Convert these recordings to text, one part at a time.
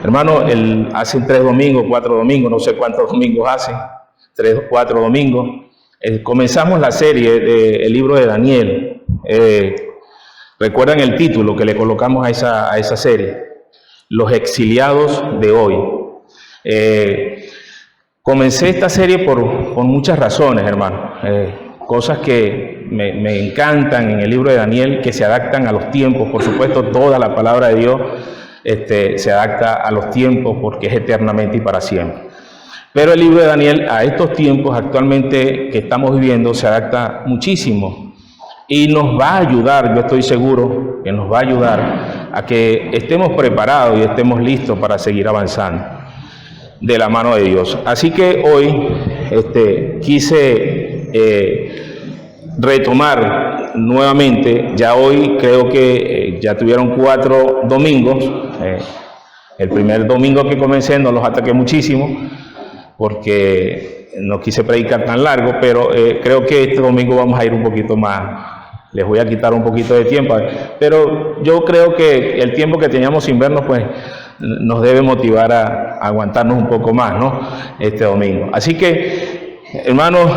Hermano, hace 3 domingos, 4 domingos, no sé cuántos domingos hace, 3 o 4 domingos, comenzamos la serie del libro de Daniel. Recuerdan el título que le colocamos a esa serie, Los exiliados de hoy. Comencé esta serie por muchas razones, hermano. Cosas que me encantan en el libro de Daniel, que se adaptan a los tiempos. Por supuesto, toda la palabra de Dios se adapta a los tiempos porque es eternamente y para siempre. Pero el libro de Daniel a estos tiempos actualmente que estamos viviendo se adapta muchísimo y nos va a ayudar, yo estoy seguro que nos va a ayudar a que estemos preparados y estemos listos para seguir avanzando de la mano de Dios. Así que hoy quise retomar nuevamente. Ya hoy creo que ya tuvieron 4 domingos. El primer domingo que comencé no los ataqué muchísimo porque no quise predicar tan largo, pero creo que este domingo vamos a ir un poquito más. Les voy a quitar un poquito de tiempo, pero yo creo que el tiempo que teníamos sin vernos pues nos debe motivar a aguantarnos un poco más, ¿no? Este domingo. Así que, hermanos,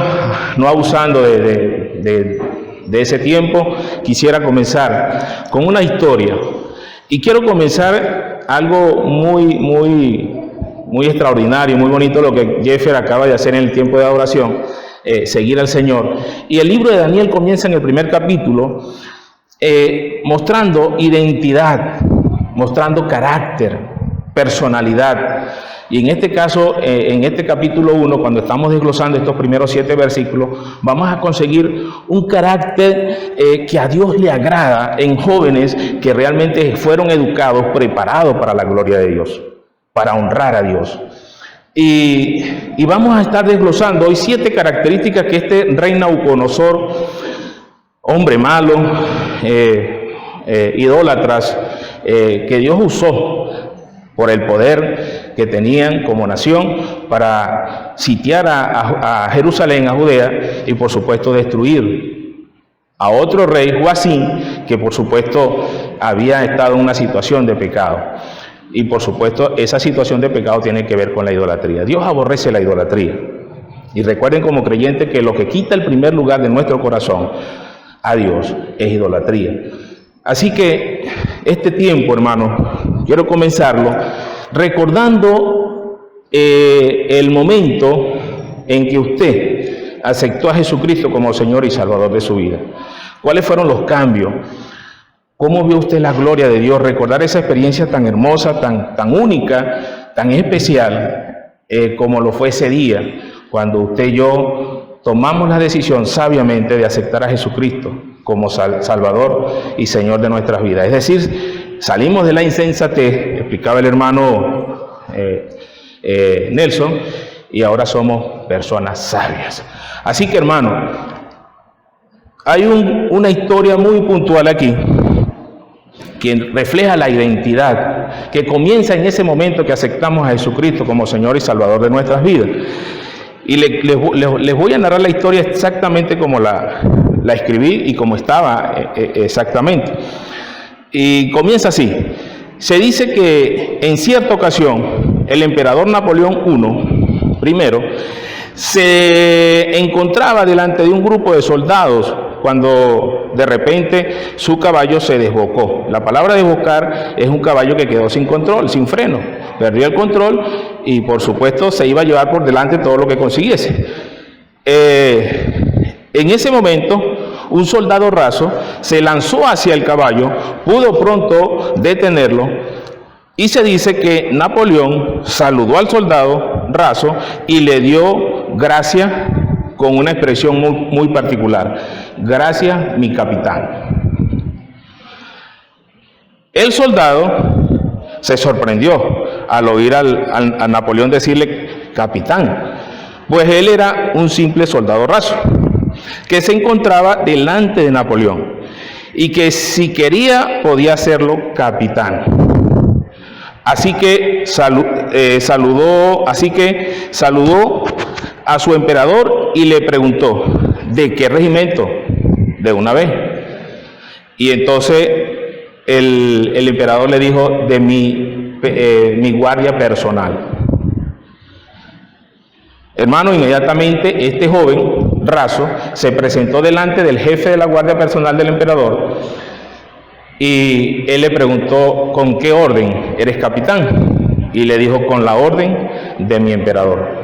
no abusando de ese tiempo, quisiera comenzar con una historia. Y quiero comenzar algo muy extraordinario, muy bonito, lo que Jeffer acaba de hacer en el tiempo de adoración, seguir al Señor. Y el libro de Daniel comienza en el primer capítulo mostrando identidad, mostrando carácter, personalidad. Y en este caso, en este capítulo 1, cuando estamos desglosando estos primeros 7 versículos, vamos a conseguir un carácter que a Dios le agrada en jóvenes que realmente fueron educados, preparados para la gloria de Dios, para honrar a Dios. Y vamos a estar desglosando hoy 7 características que este rey Nabucodonosor, hombre malo, idólatras, que Dios usó por el poder que tenían como nación para sitiar a Jerusalén, a Judea, y por supuesto destruir a otro rey, Joacim, que por supuesto había estado en una situación de pecado. Y por supuesto esa situación de pecado tiene que ver con la idolatría. Dios aborrece la idolatría. Y recuerden como creyentes que lo que quita el primer lugar de nuestro corazón a Dios es idolatría. Así que este tiempo, hermano, quiero comenzarlo recordando el momento en que usted aceptó a Jesucristo como Señor y Salvador de su vida. ¿Cuáles fueron los cambios? ¿Cómo vio usted la gloria de Dios? Recordar esa experiencia tan hermosa, tan única, tan especial como lo fue ese día, cuando usted y yo tomamos la decisión sabiamente de aceptar a Jesucristo como Salvador y Señor de nuestras vidas. Es decir, salimos de la insensatez, explicaba el hermano Nelson, y ahora somos personas sabias. Así que, hermano, hay una historia muy puntual aquí que refleja la identidad, que comienza en ese momento que aceptamos a Jesucristo como Señor y Salvador de nuestras vidas. Y les voy a narrar la historia exactamente como la escribí y como estaba exactamente. Y comienza así. Se dice que en cierta ocasión el emperador Napoleón I se encontraba delante de un grupo de soldados cuando de repente su caballo se desbocó. La palabra desbocar es un caballo que quedó sin control, sin freno, perdió el control y por supuesto se iba a llevar por delante todo lo que consiguiese. En ese momento un soldado raso se lanzó hacia el caballo, pudo pronto detenerlo y se dice que Napoleón saludó al soldado raso y le dio gracias con una expresión muy particular: gracias, mi capitán. El soldado se sorprendió al oír a Napoleón decirle capitán, pues él era un simple soldado raso que se encontraba delante de Napoleón y que si quería podía hacerlo capitán. Así que saludó a su emperador y le preguntó: ¿de qué regimiento? De una vez. Y entonces el emperador le dijo: de mi mi guardia personal. Hermano, inmediatamente este joven raso se presentó delante del jefe de la guardia personal del emperador y él le preguntó: ¿con qué orden eres capitán? Y le dijo: con la orden de mi emperador.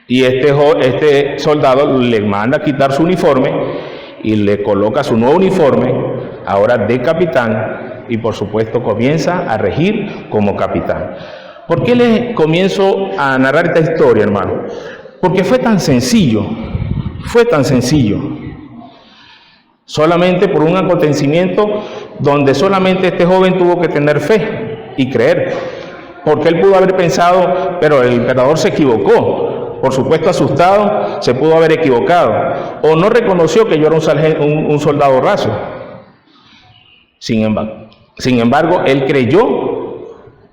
Y este soldado le manda a quitar su uniforme y le coloca su nuevo uniforme, ahora de capitán, y por supuesto comienza a regir como capitán. ¿Por qué les comienzo a narrar esta historia, hermano? Porque fue tan sencillo, solamente por un acontecimiento donde solamente este joven tuvo que tener fe y creer, porque él pudo haber pensado: pero el emperador se equivocó. Por supuesto, asustado, se pudo haber equivocado, o no reconoció que yo era un soldado raso. Sin embargo, él creyó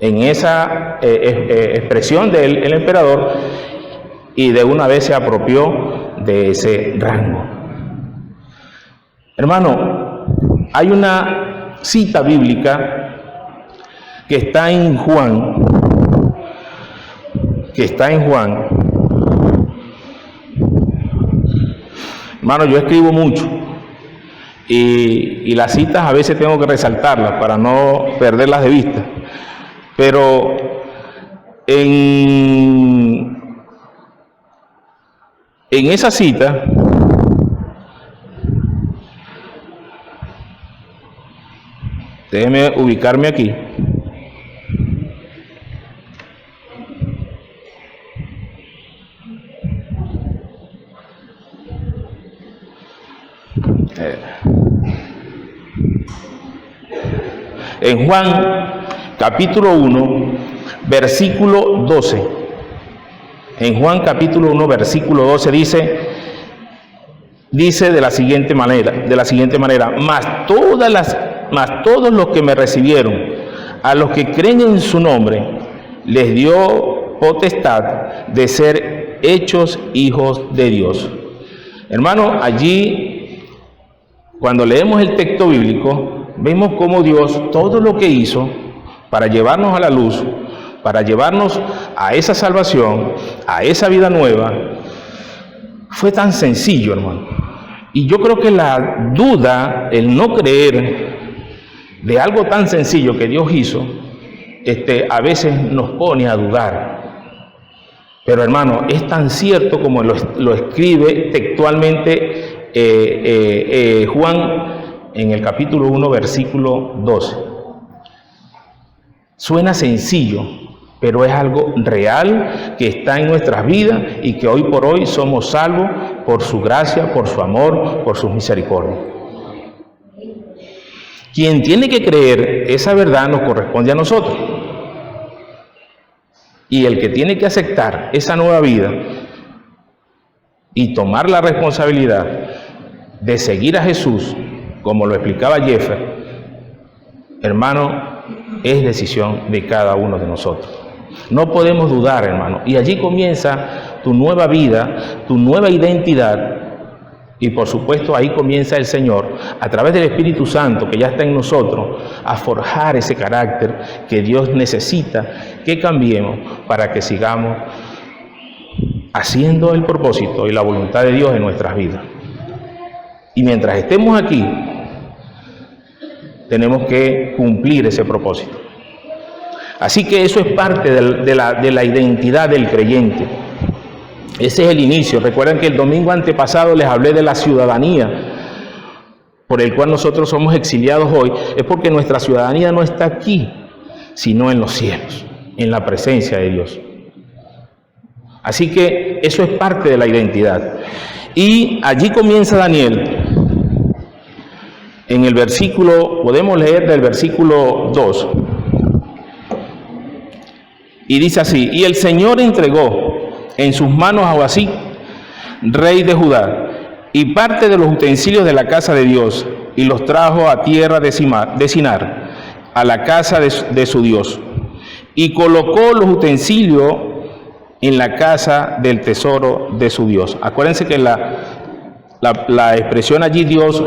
en esa expresión del emperador y de una vez se apropió de ese rango. Hermano, hay una cita bíblica que está en Juan, Hermano, yo escribo mucho y las citas a veces tengo que resaltarlas para no perderlas de vista. Pero en esa cita déjeme ubicarme aquí. En Juan capítulo 1, versículo 12. En Juan capítulo 1, versículo 12 dice de la siguiente manera: mas todos los que me recibieron, a los que creen en su nombre, les dio potestad de ser hechos hijos de Dios. Hermano, allí, cuando leemos el texto bíblico, vemos cómo Dios todo lo que hizo para llevarnos a la luz, para llevarnos a esa salvación, a esa vida nueva, fue tan sencillo, hermano. Y yo creo que la duda, el no creer de algo tan sencillo que Dios hizo, a veces nos pone a dudar. Pero, hermano, es tan cierto como lo escribe textualmente Juan en el capítulo 1, versículo 12. Suena sencillo, pero es algo real que está en nuestras vidas y que hoy por hoy somos salvos por su gracia, por su amor, por sus misericordias. Quien tiene que creer esa verdad nos corresponde a nosotros. Y el que tiene que aceptar esa nueva vida y tomar la responsabilidad de seguir a Jesús, como lo explicaba Jeffer, hermano, es decisión de cada uno de nosotros. No podemos dudar, hermano. Y allí comienza tu nueva vida, tu nueva identidad. Y por supuesto ahí comienza el Señor, a través del Espíritu Santo que ya está en nosotros, a forjar ese carácter que Dios necesita que cambiemos para que sigamos haciendo el propósito y la voluntad de Dios en nuestras vidas. Y mientras estemos aquí, tenemos que cumplir ese propósito. Así que eso es parte de la identidad del creyente. Ese es el inicio. Recuerden que el domingo antepasado les hablé de la ciudadanía por el cual nosotros somos exiliados hoy. Es porque nuestra ciudadanía no está aquí, sino en los cielos, en la presencia de Dios. Así que eso es parte de la identidad. Y allí comienza Daniel. En el versículo, podemos leer del versículo 2. Y dice así: y el Señor entregó en sus manos a Joacim, rey de Judá, y parte de los utensilios de la casa de Dios, y los trajo a tierra de Sinar, a la casa de su Dios, y colocó los utensilios en la casa del tesoro de su Dios. Acuérdense que la expresión allí Dios,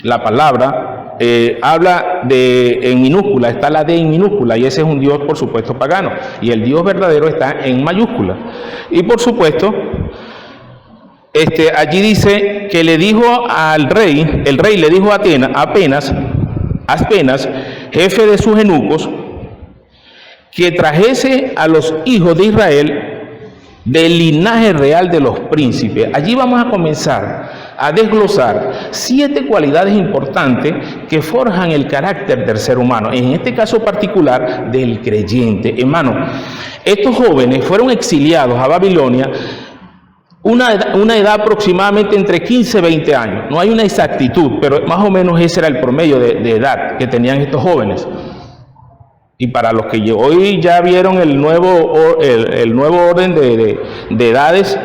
la palabra, habla de en minúscula, está la D en minúscula, y ese es un Dios, por supuesto, pagano. Y el Dios verdadero está en mayúscula. Y por supuesto, allí dice que le dijo al rey, el rey le dijo a apenas, jefe de sus eunucos, que trajese a los hijos de Israel del linaje real de los príncipes. Allí vamos a comenzar a desglosar 7 cualidades importantes que forjan el carácter del ser humano, en este caso particular del creyente. Hermano, estos jóvenes fueron exiliados a Babilonia una edad aproximadamente entre 15 y 20 años. No hay una exactitud, pero más o menos ese era el promedio de edad que tenían estos jóvenes. Y para los que hoy ya vieron el nuevo orden de edades,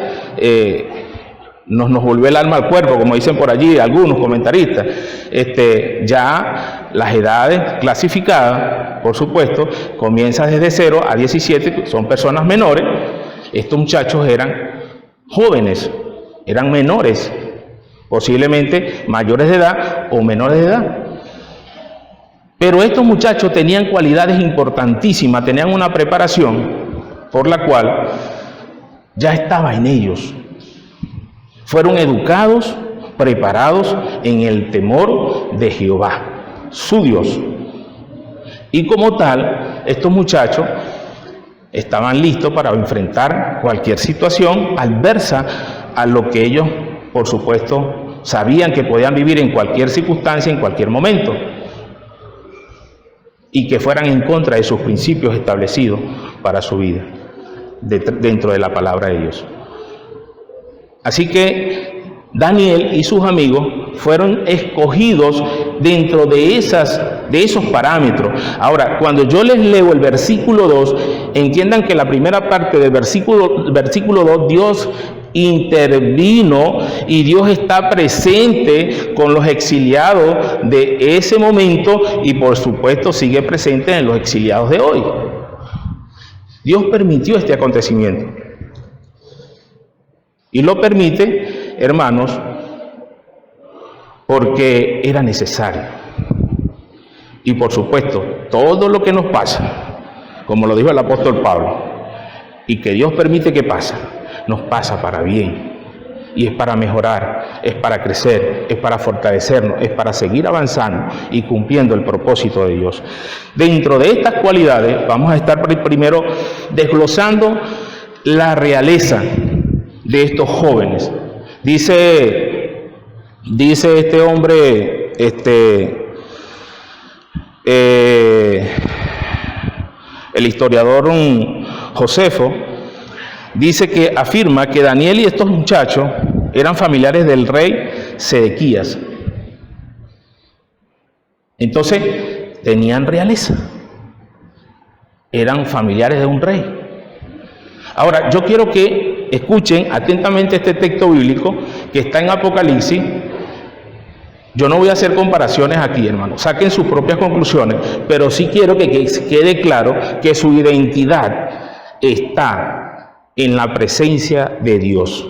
nos volvió el alma al cuerpo, como dicen por allí algunos comentaristas. Ya las edades clasificadas, por supuesto, comienzan desde 0 a 17, son personas menores. Estos muchachos eran jóvenes, eran menores, posiblemente mayores de edad o menores de edad. Pero estos muchachos tenían cualidades importantísimas, tenían una preparación por la cual ya estaba en ellos. Fueron educados, preparados en el temor de Jehová, su Dios. Y como tal, estos muchachos estaban listos para enfrentar cualquier situación adversa a lo que ellos, por supuesto, sabían que podían vivir en cualquier circunstancia, en cualquier momento, y que fueran en contra de sus principios establecidos para su vida, dentro de la palabra de Dios. Así que Daniel y sus amigos fueron escogidos dentro de esos parámetros. Ahora, cuando yo les leo el versículo 2, entiendan que la primera parte del versículo 2, Dios intervino y Dios está presente con los exiliados de ese momento y por supuesto sigue presente en los exiliados de hoy. Dios permitió este acontecimiento y lo permite, hermanos, porque era necesario. Y por supuesto, todo lo que nos pasa, como lo dijo el apóstol Pablo, y que Dios permite que pase, nos pasa para bien, y es para mejorar, es para crecer, es para fortalecernos, es para seguir avanzando y cumpliendo el propósito de Dios. Dentro de estas cualidades vamos a estar primero desglosando la realeza de estos jóvenes. Dice este hombre, el historiador Josefo, dice que afirma que Daniel y estos muchachos eran familiares del rey Sedequías. Entonces, tenían realeza. Eran familiares de un rey. Ahora, yo quiero que escuchen atentamente este texto bíblico que está en Apocalipsis. Yo no voy a hacer comparaciones aquí, hermanos. Saquen sus propias conclusiones, pero sí quiero que quede claro que su identidad está en la presencia de Dios.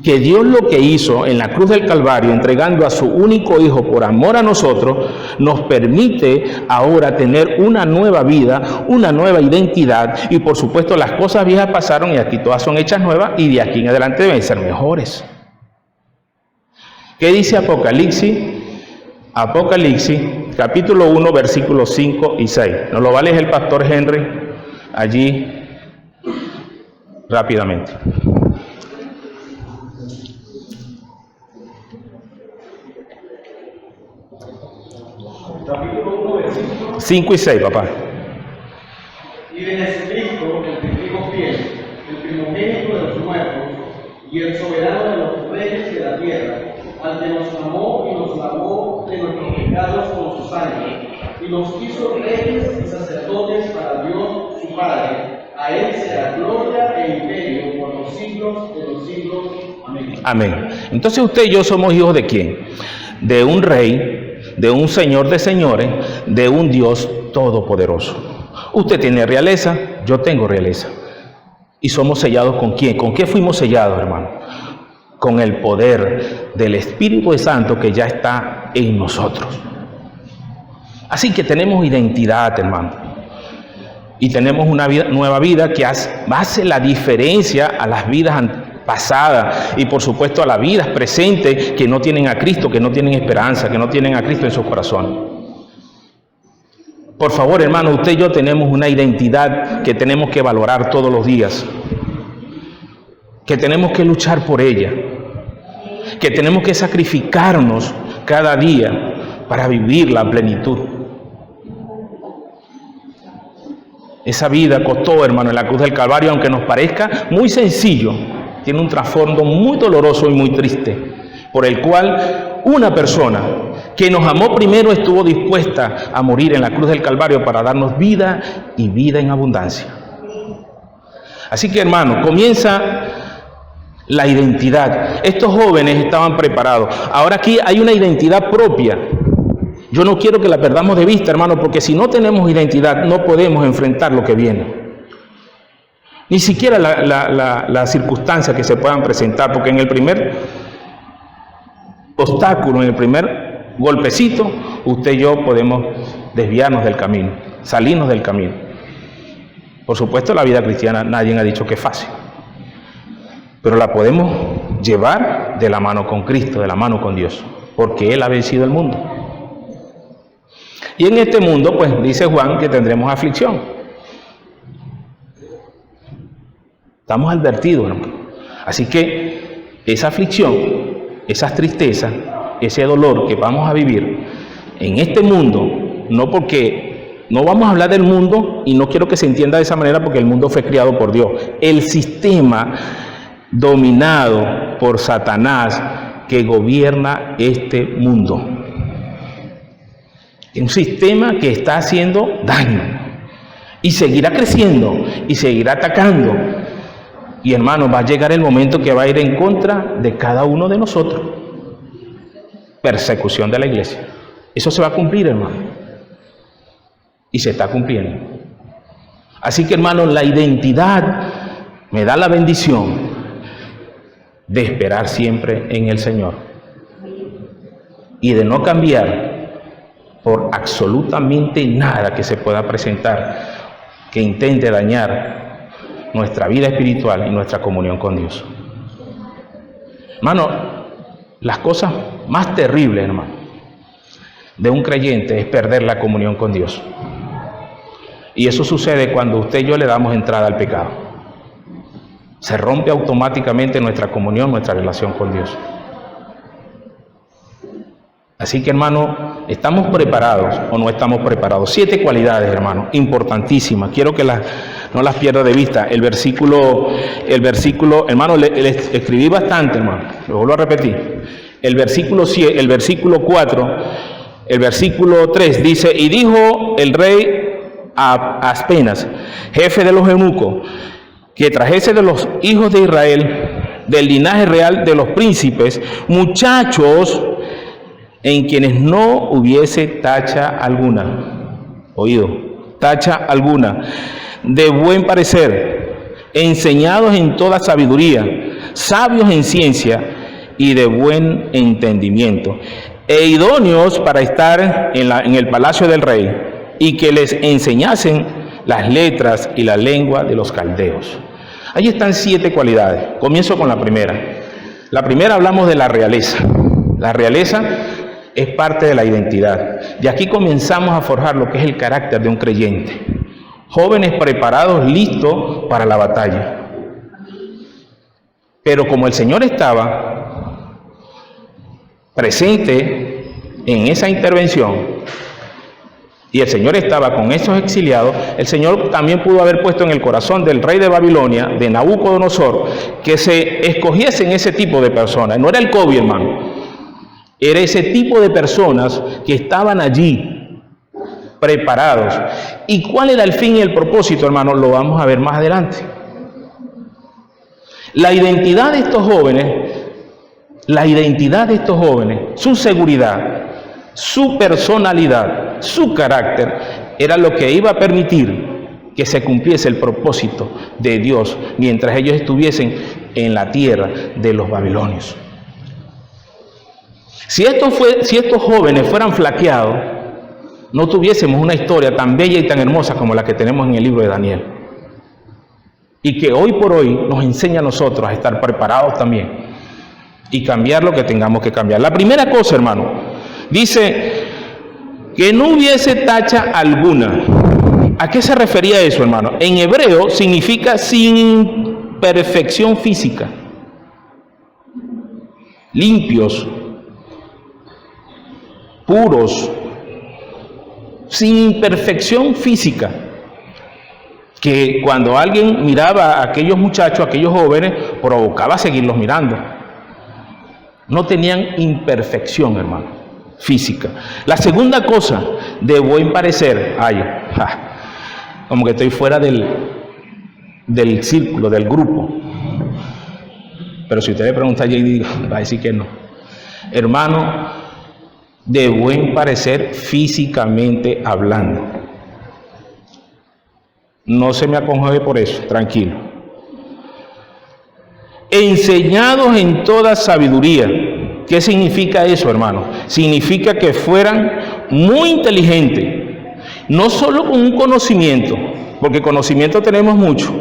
Que Dios lo que hizo en la cruz del Calvario, entregando a su único Hijo por amor a nosotros, nos permite ahora tener una nueva vida, una nueva identidad, y por supuesto las cosas viejas pasaron y aquí todas son hechas nuevas y de aquí en adelante deben ser mejores. ¿Qué dice Apocalipsis? Apocalipsis, capítulo 1, versículos 5 y 6. Nos lo va a leer el pastor Henry allí rápidamente. Capítulo 1, versículos 5 y 6, papá. Y de Jesucristo, el testigo fiel, el primogénito de los muertos y el soberano de los reyes de la tierra, al que nos amó y nos lavó de nuestros pecados con su sangre, y nos hizo reyes y sacerdotes para Dios su Padre. A él sea gloria e imperio por los siglos de los siglos. Amén. Amén. Entonces usted y yo somos hijos ¿de quién? De un rey, de un señor de señores, de un Dios todopoderoso. Usted tiene realeza, yo tengo realeza. ¿Y somos sellados con quién? ¿Con qué fuimos sellados, hermano? con el poder del Espíritu Santo que ya está en nosotros. Así que tenemos identidad, hermano, y tenemos una nueva vida que hace la diferencia a las vidas pasadas y por supuesto a las vidas presentes que no tienen a Cristo, que no tienen esperanza, que no tienen a Cristo en sus corazones. Por favor, hermano, usted y yo tenemos una identidad que tenemos que valorar todos los días, que tenemos que luchar por ella, que tenemos que sacrificarnos cada día para vivir la plenitud. Esa vida costó, hermano, en la cruz del Calvario, aunque nos parezca muy sencillo, tiene un trasfondo muy doloroso y muy triste, por el cual una persona que nos amó primero estuvo dispuesta a morir en la cruz del Calvario para darnos vida y vida en abundancia. Así que, hermano, comienza la identidad. Estos jóvenes estaban preparados. Ahora aquí hay una identidad propia. Yo no quiero que la perdamos de vista, hermano, porque si no tenemos identidad no podemos enfrentar lo que viene. Ni siquiera las circunstancias que se puedan presentar, porque en el primer obstáculo, en el primer golpecito, usted y yo podemos desviarnos del camino, salirnos del camino. Por supuesto, la vida cristiana nadie ha dicho que es fácil, pero la podemos llevar de la mano con Cristo, de la mano con Dios, porque Él ha vencido el mundo. Y en este mundo, pues, dice Juan que tendremos aflicción. Estamos advertidos, hermano. Así que esa aflicción, esas tristezas, ese dolor que vamos a vivir en este mundo, no vamos a hablar del mundo, y no quiero que se entienda de esa manera porque el mundo fue creado por Dios. El sistema dominado por Satanás que gobierna este mundo. Un sistema que está haciendo daño y seguirá creciendo y seguirá atacando. Y hermano, va a llegar el momento que va a ir en contra de cada uno de nosotros. Persecución de la iglesia. Eso se va a cumplir, hermano. Y se está cumpliendo. Así que, hermano, la identidad me da la bendición de esperar siempre en el Señor y de no cambiar por absolutamente nada que se pueda presentar que intente dañar nuestra vida espiritual y nuestra comunión con Dios. Hermano, las cosas más terribles, hermano, de un creyente es perder la comunión con Dios. Y eso sucede cuando usted y yo le damos entrada al pecado. Se rompe automáticamente nuestra comunión, nuestra relación con Dios. Así que, hermano, ¿estamos preparados o no estamos preparados? 7 cualidades, hermano, importantísimas. Quiero que no las pierda de vista. El versículo, hermano, le escribí bastante, hermano. Lo vuelvo a repetir. El versículo 4, el versículo 3 dice: y dijo el rey a Aspenas, jefe de los eunucos, que trajese de los hijos de Israel, del linaje real de los príncipes, muchachos en quienes no hubiese tacha alguna, tacha alguna, de buen parecer, enseñados en toda sabiduría, sabios en ciencia y de buen entendimiento, e idóneos para estar en el palacio del rey, y que les enseñasen las letras y la lengua de los caldeos. Ahí están 7 cualidades. Comienzo con la primera. La primera, hablamos de la realeza. La realeza es parte de la identidad. Y aquí comenzamos a forjar lo que es el carácter de un creyente. Jóvenes preparados, listos para la batalla. Pero como el Señor estaba presente en esa intervención y el Señor estaba con esos exiliados, el Señor también pudo haber puesto en el corazón del rey de Babilonia, de Nabucodonosor, que se escogiesen ese tipo de personas. No era el COVID, hermano. Era ese tipo de personas que estaban allí, preparados. ¿Y cuál era el fin y el propósito, hermano? Lo vamos a ver más adelante. La identidad de estos jóvenes, su seguridad, su personalidad, su carácter, era lo que iba a permitir que se cumpliese el propósito de Dios mientras ellos estuviesen en la tierra de los babilonios. Si estos jóvenes fueran flaqueados, no tuviésemos una historia tan bella y tan hermosa como la que tenemos en el libro de Daniel. Y que hoy por hoy nos enseña a nosotros a estar preparados también y cambiar lo que tengamos que cambiar. La primera cosa, hermano, dice que no hubiese tacha alguna. ¿A qué se refería eso, hermano? En hebreo significa sin imperfección física, limpios, puros, sin imperfección física. Que cuando alguien miraba a aquellos muchachos, a aquellos jóvenes, provocaba seguirlos mirando. No tenían imperfección, hermano, física. La segunda cosa, de buen parecer. Como que estoy fuera del círculo, del grupo. Pero si usted le pregunta a JD, va a decir que no. Hermano, de buen parecer físicamente hablando. No se me acongoje por eso, tranquilo. Enseñados en toda sabiduría. ¿Qué significa eso, hermano? Significa que fueran muy inteligentes. No solo con un conocimiento, porque conocimiento tenemos mucho.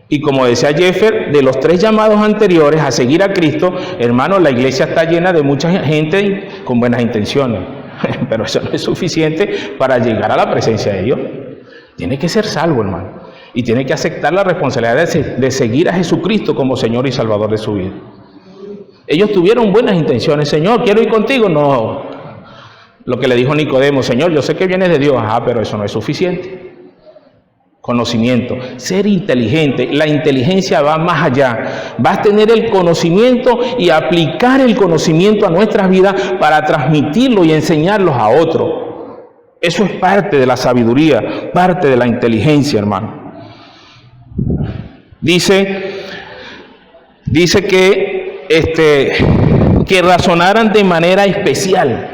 Y como decía Jeffer, de los 3 llamados anteriores a seguir a Cristo, hermano, la iglesia está llena de mucha gente con buenas intenciones. Pero eso no es suficiente para llegar a la presencia de Dios. Tiene que ser salvo, hermano. Y tiene que aceptar la responsabilidad de seguir a Jesucristo como Señor y Salvador de su vida. Ellos tuvieron buenas intenciones. Señor, quiero ir contigo. No. Lo que le dijo Nicodemo, Señor, yo sé que vienes de Dios. Pero eso no es suficiente. Conocimiento, ser inteligente. La inteligencia va más allá. Vas a tener el conocimiento y aplicar el conocimiento a nuestras vidas para transmitirlo y enseñarlos a otros. Eso es parte de la sabiduría, parte de la inteligencia, hermano. Dice que razonaran de manera especial.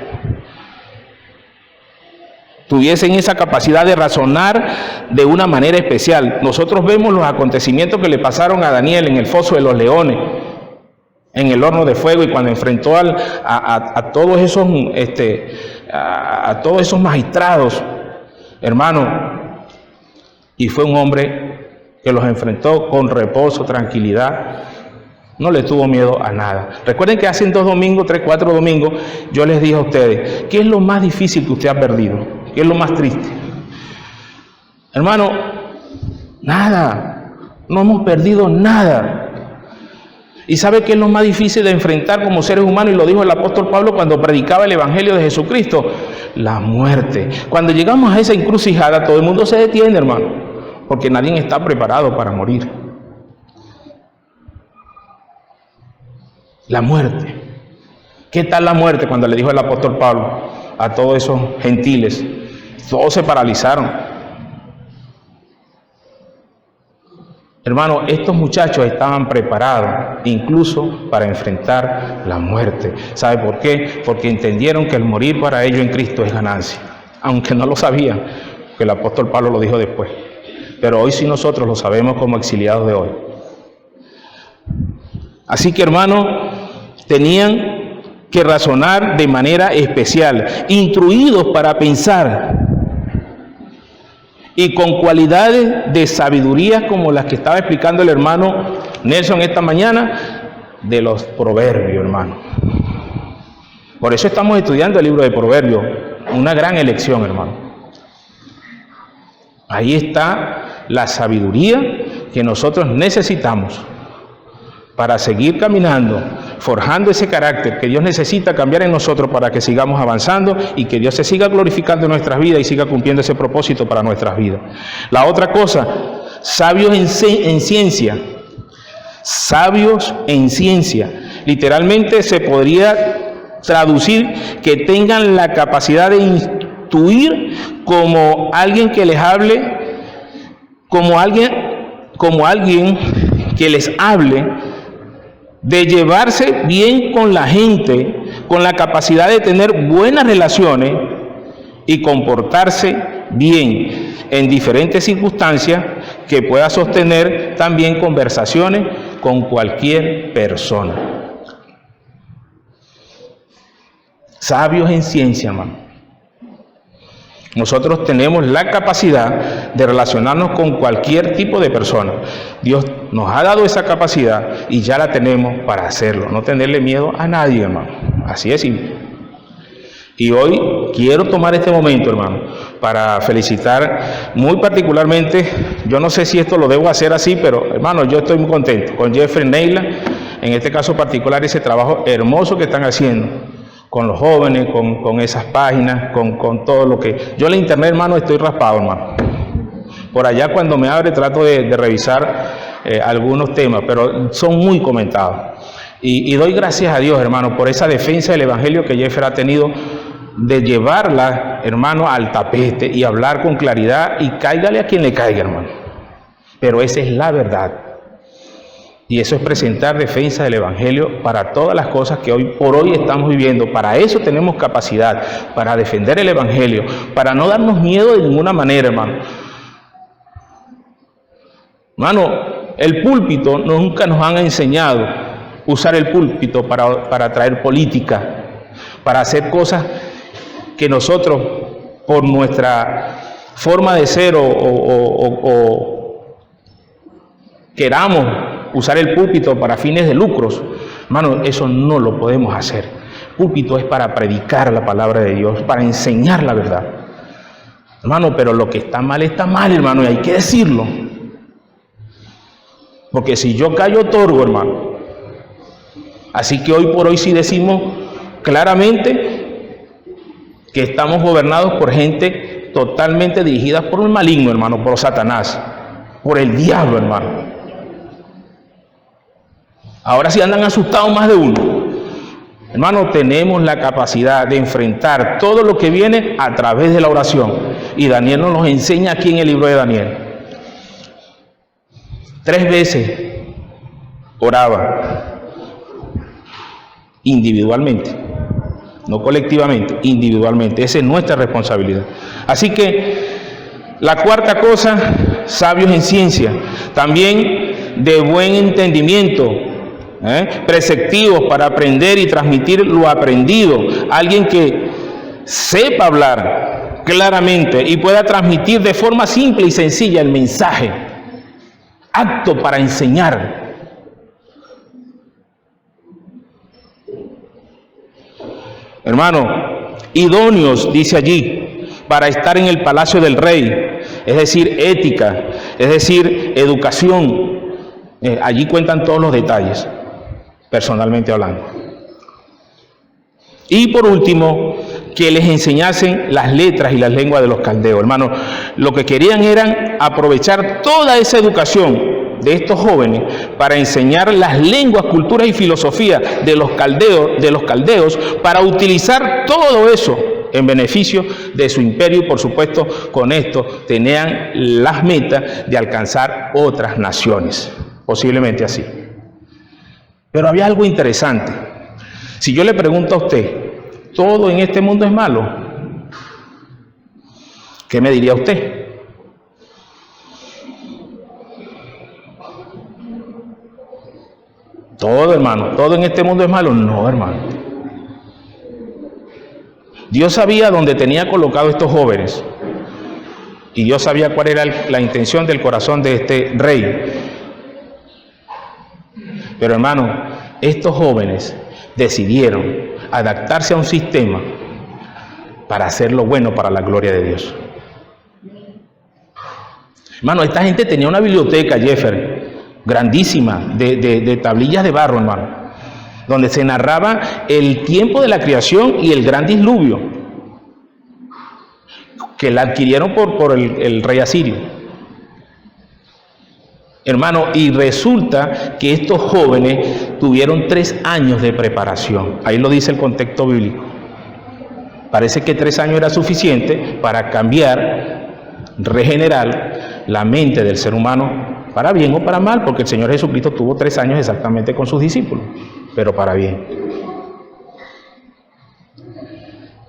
Tuviesen esa capacidad de razonar de una manera especial. Nosotros vemos los acontecimientos que le pasaron a Daniel en el foso de los leones, en el horno de fuego, y cuando enfrentó a todos esos magistrados, hermano, y fue un hombre que los enfrentó con reposo, tranquilidad. No le tuvo miedo a nada. Recuerden que hace 2 domingos, 3, 4 domingos, yo les dije a ustedes, ¿qué es lo más difícil que usted ha perdido? ¿Qué es lo más triste? Hermano, nada. No hemos perdido nada. ¿Y sabe qué es lo más difícil de enfrentar como seres humanos? Y lo dijo el apóstol Pablo cuando predicaba el Evangelio de Jesucristo. La muerte. Cuando llegamos a esa encrucijada, todo el mundo se detiene, hermano, porque nadie está preparado para morir. La muerte. ¿Qué tal la muerte? Cuando le dijo el apóstol Pablo a todos esos gentiles, todos se paralizaron. Hermano, estos muchachos estaban preparados incluso para enfrentar la muerte. ¿Sabe por qué? Porque entendieron que el morir para ellos en Cristo es ganancia. Aunque no lo sabían, que el apóstol Pablo lo dijo después. Pero hoy sí nosotros lo sabemos como exiliados de hoy. Así que, hermano, tenían que razonar de manera especial, instruidos para pensar y con cualidades de sabiduría como las que estaba explicando el hermano Nelson esta mañana de los proverbios, hermano. Por eso estamos estudiando el libro de Proverbios, una gran elección, hermano. Ahí está la sabiduría que nosotros necesitamos para seguir caminando, forjando ese carácter que Dios necesita cambiar en nosotros para que sigamos avanzando y que Dios se siga glorificando en nuestras vidas y siga cumpliendo ese propósito para nuestras vidas. La otra cosa, sabios en ciencia. Sabios en ciencia. Literalmente se podría traducir que tengan la capacidad de instruir como alguien que les hable, como alguien que les hable, de llevarse bien con la gente, con la capacidad de tener buenas relaciones y comportarse bien en diferentes circunstancias que pueda sostener también conversaciones con cualquier persona. Sabios en ciencia, hermano. Nosotros tenemos la capacidad de relacionarnos con cualquier tipo de persona. Dios nos ha dado esa capacidad y ya la tenemos para hacerlo. No tenerle miedo a nadie, hermano. Así es simple. Y hoy quiero tomar este momento, hermano, para felicitar muy particularmente, yo no sé si esto lo debo hacer así, pero hermano, yo estoy muy contento con Jeffrey Neila, en este caso particular, ese trabajo hermoso que están haciendo con los jóvenes, con esas páginas, con todo lo que... Yo en la internet, hermano, estoy raspado, hermano. Por allá cuando me abre trato de revisar algunos temas, pero son muy comentados. Y doy gracias a Dios, hermano, por esa defensa del Evangelio que Jeffer ha tenido de llevarla, hermano, al tapete y hablar con claridad y cáigale a quien le caiga, hermano. Pero esa es la verdad. Y eso es presentar defensa del Evangelio para todas las cosas que hoy por hoy estamos viviendo. Para eso tenemos capacidad, para defender el Evangelio, para no darnos miedo de ninguna manera, hermano. Hermano, el púlpito nunca nos han enseñado usar el púlpito para traer política, para hacer cosas que nosotros, por nuestra forma de ser o queramos usar el púlpito para fines de lucros. Hermano, eso no lo podemos hacer. El púlpito es para predicar la palabra de Dios, para enseñar la verdad. Hermano, pero lo que está mal, hermano, y hay que decirlo. Porque si yo callo, otorgo, hermano. Así que hoy por hoy sí decimos claramente que estamos gobernados por gente totalmente dirigida por un maligno, hermano, por Satanás, por el diablo, hermano. Ahora sí andan asustados más de uno. Hermano, tenemos la capacidad de enfrentar todo lo que viene a través de la oración. Y Daniel nos lo enseña aquí en el libro de Daniel. 3 veces oraba individualmente, no colectivamente, individualmente. Esa es nuestra responsabilidad. Así que la cuarta cosa, sabios en ciencia, también de buen entendimiento, preceptivos para aprender y transmitir lo aprendido. Alguien que sepa hablar claramente y pueda transmitir de forma simple y sencilla el mensaje, apto para enseñar. Hermano, idóneos, dice allí, para estar en el palacio del rey, es decir, ética, es decir, educación. Allí cuentan todos los detalles, personalmente hablando. Y por último, que les enseñasen las letras y las lenguas de los caldeos. Hermano, lo que querían era aprovechar toda esa educación de estos jóvenes para enseñar las lenguas, culturas y filosofía de los caldeos, para utilizar todo eso en beneficio de su imperio, y por supuesto con esto tenían las metas de alcanzar otras naciones, posiblemente así. Pero había algo interesante. Si yo le pregunto a usted, ¿todo en este mundo es malo? ¿Qué me diría usted? Todo, hermano, todo en este mundo es malo. No, hermano. Dios sabía dónde tenía colocado estos jóvenes. Y Dios sabía cuál era la intención del corazón de este rey. Pero, hermano, estos jóvenes decidieron adaptarse a un sistema para hacer lo bueno para la gloria de Dios. Hermano, esta gente tenía una biblioteca, Jeffer, grandísima, de tablillas de barro, hermano, donde se narraba el tiempo de la creación y el gran diluvio, que la adquirieron por el rey asirio. Hermano, y resulta que estos jóvenes tuvieron 3 años de preparación. Ahí lo dice el contexto bíblico. Parece que 3 años era suficiente para cambiar, regenerar la mente del ser humano, para bien o para mal, porque el Señor Jesucristo tuvo 3 años exactamente con sus discípulos, pero para bien.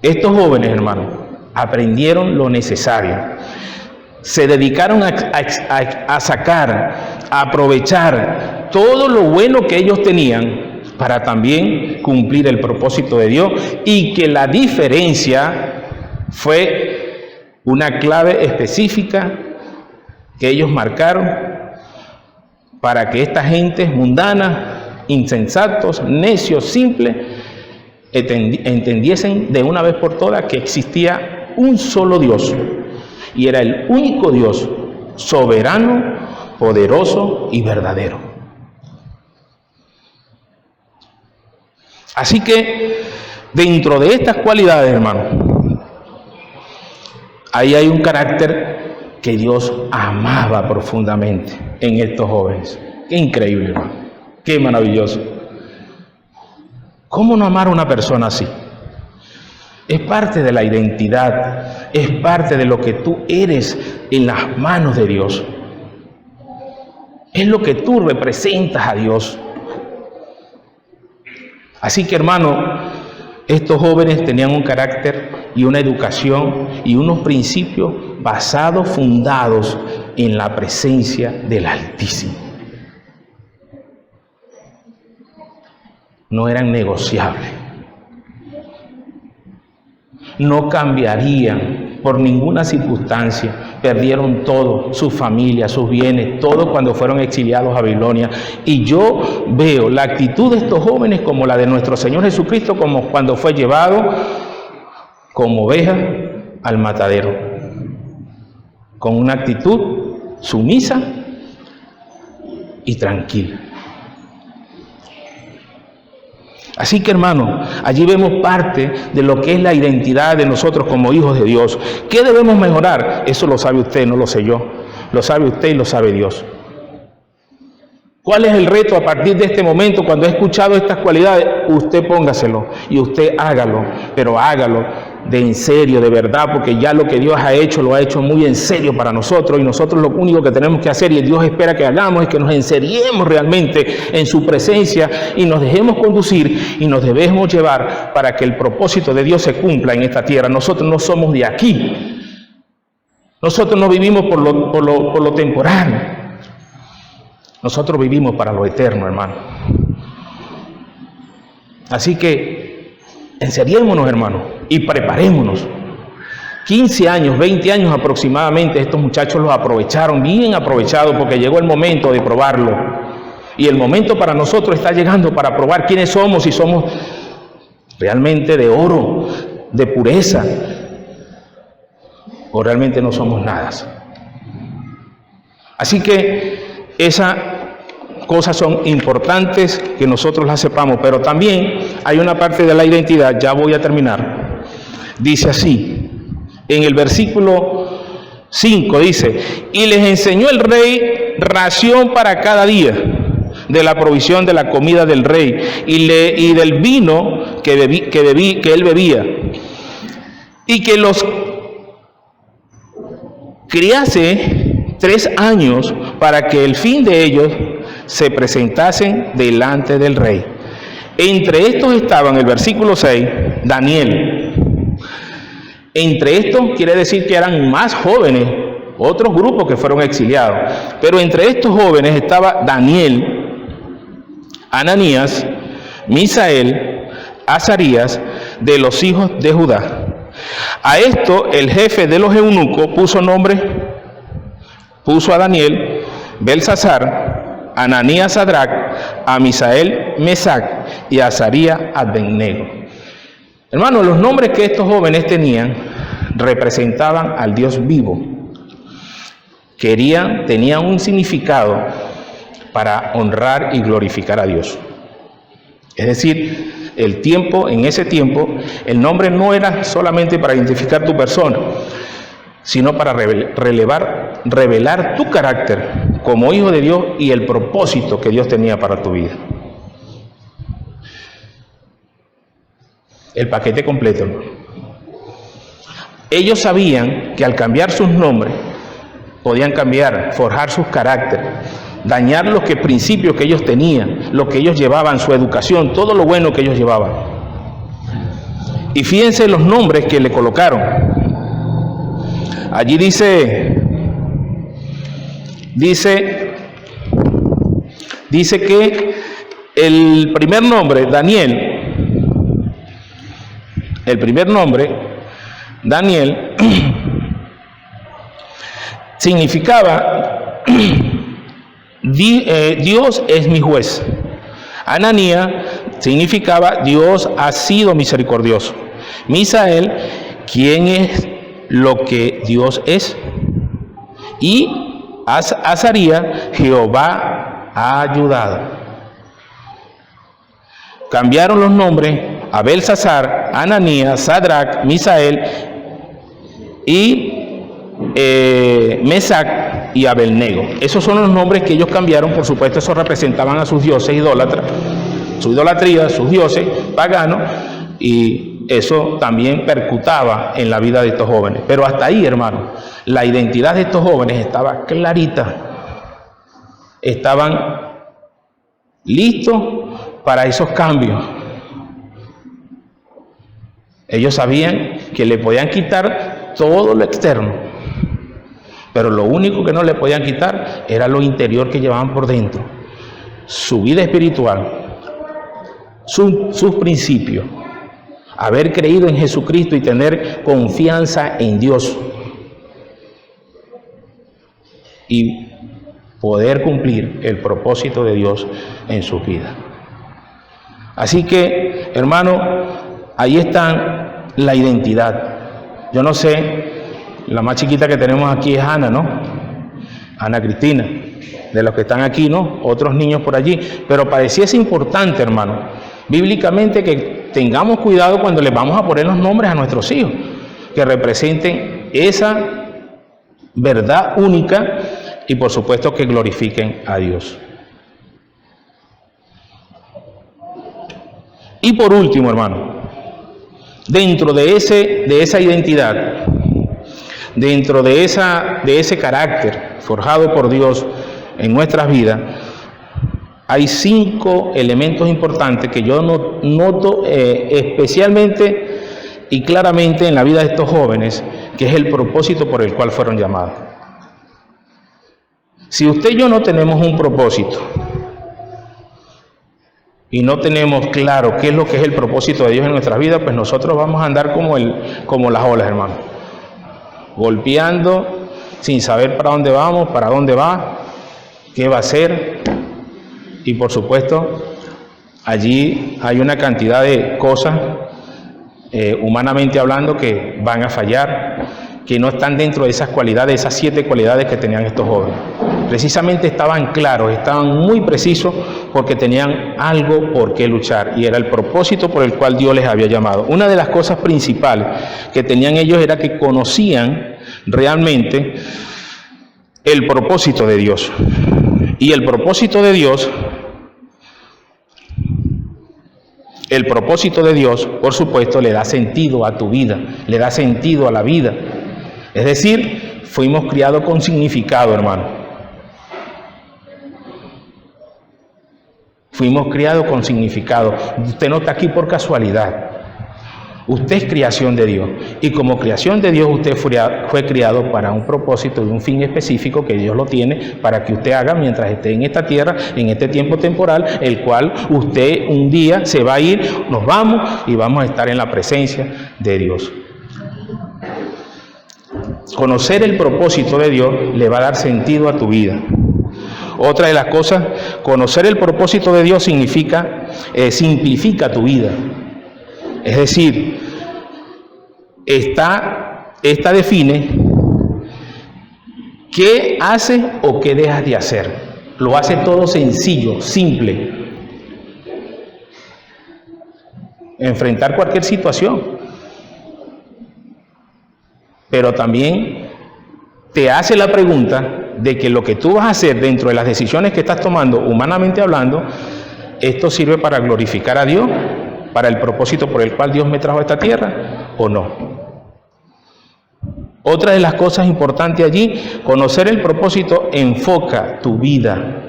Estos jóvenes, hermano, aprendieron lo necesario. se dedicaron a sacar, a aprovechar todo lo bueno que ellos tenían para también cumplir el propósito de Dios, y que la diferencia fue una clave específica que ellos marcaron para que esta gente mundana, insensatos, necios, simples, entendiesen de una vez por todas que existía un solo Dios, y era el único Dios soberano, poderoso y verdadero. Así que dentro de estas cualidades, hermano, ahí hay un carácter que Dios amaba profundamente en estos jóvenes. Qué increíble, hermano, qué maravilloso. ¿Cómo no amar a una persona así? Es parte de la identidad, es parte de lo que tú eres en las manos de Dios. Es lo que tú representas a Dios. Así que, hermano, estos jóvenes tenían un carácter y una educación y unos principios basados, fundados en la presencia del Altísimo. No eran negociables. No cambiarían por ninguna circunstancia. Perdieron todo, su familia, sus bienes, todo cuando fueron exiliados a Babilonia. Y yo veo la actitud de estos jóvenes como la de nuestro Señor Jesucristo, como cuando fue llevado como oveja al matadero, con una actitud sumisa y tranquila. Así que, hermano, allí vemos parte de lo que es la identidad de nosotros como hijos de Dios. ¿Qué debemos mejorar? Eso lo sabe usted, no lo sé yo. Lo sabe usted y lo sabe Dios. ¿Cuál es el reto a partir de este momento? Cuando he escuchado estas cualidades, usted póngaselo y usted hágalo, pero hágalo de en serio, de verdad, porque ya lo que Dios ha hecho, lo ha hecho muy en serio para nosotros, y nosotros lo único que tenemos que hacer, y Dios espera que hagamos, es que nos enseriemos realmente en su presencia y nos dejemos conducir y nos debemos llevar para que el propósito de Dios se cumpla en esta tierra. Nosotros no somos de aquí. Nosotros no vivimos por lo temporal. Nosotros vivimos para lo eterno, hermano. Así que enseriémonos, hermano, y preparémonos. 15 años, 20 años aproximadamente, estos muchachos los aprovecharon, bien aprovechados, porque llegó el momento de probarlo. Y el momento para nosotros está llegando para probar quiénes somos, si somos realmente de oro, de pureza, o realmente no somos nada. Así que esas cosas son importantes que nosotros las sepamos, pero también hay una parte de la identidad, ya voy a terminar. Dice así, en el versículo 5 dice: y les enseñó el rey ración para cada día de la provisión de la comida del rey y del vino que él bebía, y que los criase 3 años para que el fin de ellos se presentasen delante del rey. Entre estos estaban, el versículo 6, Daniel. Entre estos quiere decir que eran más jóvenes, otros grupos que fueron exiliados, pero entre estos jóvenes estaba Daniel, Ananías, Misael, Azarías, de los hijos de Judá. A esto el jefe de los eunucos puso a Daniel, Belsasar, Ananías, Sadrac, a Misael, Mesac, y a Azarías, Abednego. Hermanos, los nombres que estos jóvenes tenían representaban al Dios vivo. Tenían un significado para honrar y glorificar a Dios. Es decir, en ese tiempo, el nombre no era solamente para identificar tu persona, sino para revelar tu carácter como hijo de Dios y el propósito que Dios tenía para tu vida. El paquete completo, hermano. Ellos sabían que al cambiar sus nombres, podían forjar sus caracteres, dañar los principios que ellos tenían, lo que ellos llevaban, su educación, todo lo bueno que ellos llevaban. Y fíjense los nombres que le colocaron. Allí dice dice que el primer nombre, Daniel, significaba Dios es mi juez. Ananías significaba Dios ha sido misericordioso. Misael, ¿quién es lo que Dios es? Y Azarías, Jehová ha ayudado. Cambiaron los nombres a Belsasar, Ananías, Sadrach, Misael y Mesac y Abednego. Esos son los nombres que ellos cambiaron. Por supuesto, esos representaban a sus dioses idólatras, su idolatría, sus dioses paganos, y eso también percutaba en la vida de estos jóvenes. Pero hasta ahí, hermano, la identidad de estos jóvenes estaba clarita. Estaban listos para esos cambios. Ellos sabían que le podían quitar todo lo externo, pero lo único que no le podían quitar era lo interior que llevaban por dentro, su vida espiritual, sus principios, haber creído en Jesucristo y tener confianza en Dios y poder cumplir el propósito de Dios en su vida. Así que, hermano, ahí está la identidad. Yo no sé, la más chiquita que tenemos aquí es Ana, ¿no? Ana Cristina, de los que están aquí, ¿no? Otros niños por allí. Pero pareciese importante, hermano, bíblicamente, que tengamos cuidado cuando les vamos a poner los nombres a nuestros hijos, que representen esa verdad única y por supuesto que glorifiquen a Dios. Y por último, hermano, dentro de esa identidad, dentro de ese carácter forjado por Dios en nuestras vidas, hay 5 elementos importantes que yo noto especialmente y claramente en la vida de estos jóvenes, que es el propósito por el cual fueron llamados. Si usted y yo no tenemos un propósito y no tenemos claro qué es lo que es el propósito de Dios en nuestras vidas, pues nosotros vamos a andar como las olas, hermano, golpeando sin saber para dónde vamos, para dónde va, qué va a hacer. Y por supuesto, allí hay una cantidad de cosas, humanamente hablando, que van a fallar, que no están dentro de esas cualidades, esas 7 cualidades que tenían estos jóvenes. Precisamente estaban claros, estaban muy precisos, porque tenían algo por qué luchar, y era el propósito por el cual Dios les había llamado. Una de las cosas principales que tenían ellos era que conocían realmente el propósito de Dios. Y el propósito de Dios, por supuesto, le da sentido a tu vida, le da sentido a la vida. Es decir, fuimos criados con significado, hermano. Fuimos criados con significado. Usted no está aquí por casualidad. Usted es creación de Dios. Y como creación de Dios, usted fue criado para un propósito y un fin específico que Dios lo tiene para que usted haga mientras esté en esta tierra, en este tiempo temporal, el cual usted un día se va a ir, nos vamos y vamos a estar en la presencia de Dios. Conocer el propósito de Dios le va a dar sentido a tu vida. Otra de las cosas, conocer el propósito de Dios simplifica tu vida. Es decir, esta define qué haces o qué dejas de hacer. Lo hace todo sencillo, simple. Enfrentar cualquier situación. Pero también te hace la pregunta de que lo que tú vas a hacer dentro de las decisiones que estás tomando, humanamente hablando, ¿esto sirve para glorificar a Dios? ¿Para el propósito por el cual Dios me trajo a esta tierra o no? Otra de las cosas importantes allí, conocer el propósito enfoca tu vida.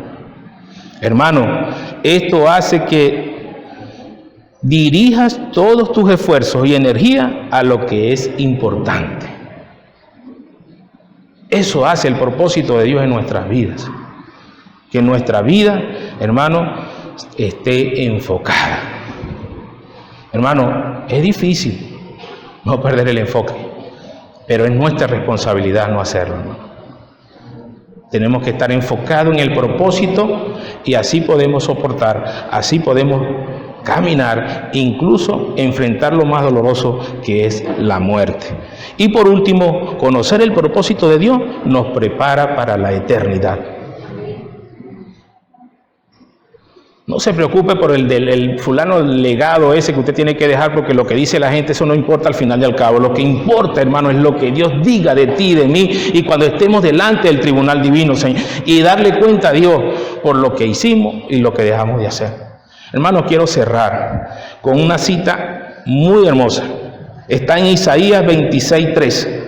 Hermano, esto hace que dirijas todos tus esfuerzos y energía a lo que es importante. Eso hace el propósito de Dios en nuestras vidas. Que nuestra vida, hermano, esté enfocada. Hermano, es difícil no perder el enfoque, pero es nuestra responsabilidad no hacerlo, hermano. Tenemos que estar enfocados en el propósito y así podemos soportar, así podemos caminar, incluso enfrentar lo más doloroso que es la muerte. Y por último, conocer el propósito de Dios nos prepara para la eternidad. No se preocupe por el fulano legado ese que usted tiene que dejar, porque lo que dice la gente, eso no importa al final y al cabo. Lo que importa, hermano, es lo que Dios diga de ti, de mí, y cuando estemos delante del tribunal divino, Señor, y darle cuenta a Dios por lo que hicimos y lo que dejamos de hacer. Hermano, quiero cerrar con una cita muy hermosa. Está en Isaías 26:3.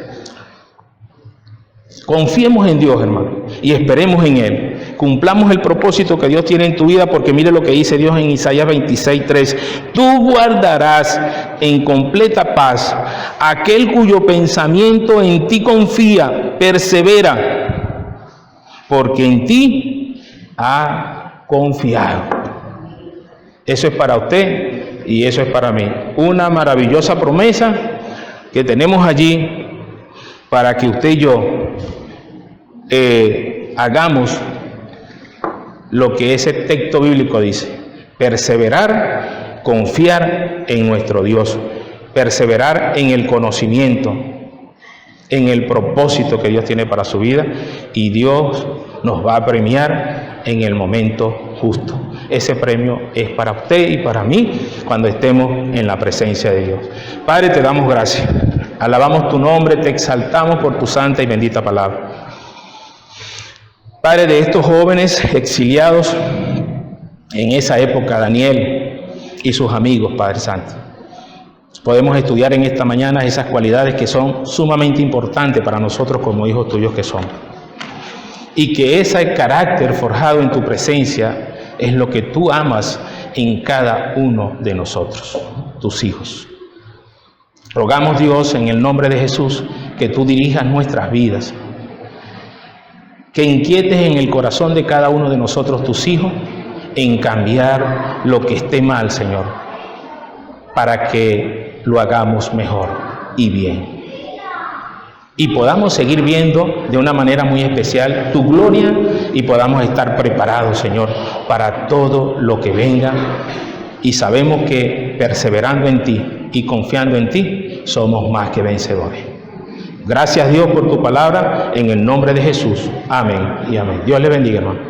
Confiemos en Dios, hermano, y esperemos en Él. Cumplamos el propósito que Dios tiene en tu vida, porque mire lo que dice Dios en Isaías 26:3. Tú guardarás en completa paz aquel cuyo pensamiento en ti confía, persevera, porque en ti ha confiado. Eso es para usted y eso es para mí. Una maravillosa promesa que tenemos allí para que usted y yo hagamos lo que ese texto bíblico dice: perseverar, confiar en nuestro Dios, perseverar en el conocimiento, en el propósito que Dios tiene para su vida, y Dios nos va a premiar en el momento justo. Ese premio es para usted y para mí cuando estemos en la presencia de Dios. Padre, te damos gracias, alabamos tu nombre, te exaltamos por tu santa y bendita palabra. Padre, de estos jóvenes exiliados en esa época, Daniel y sus amigos, Padre Santo, podemos estudiar en esta mañana esas cualidades que son sumamente importantes para nosotros como hijos tuyos que somos. Y que ese carácter forjado en tu presencia es lo que tú amas en cada uno de nosotros, tus hijos. Rogamos, Dios, en el nombre de Jesús, que tú dirijas nuestras vidas, que inquietes en el corazón de cada uno de nosotros, tus hijos, en cambiar lo que esté mal, Señor, para que lo hagamos mejor y bien. Y podamos seguir viendo de una manera muy especial tu gloria y podamos estar preparados, Señor, para todo lo que venga. Y sabemos que perseverando en ti y confiando en ti, somos más que vencedores. Gracias, Dios, por tu palabra, en el nombre de Jesús. Amén y amén. Dios le bendiga, hermano.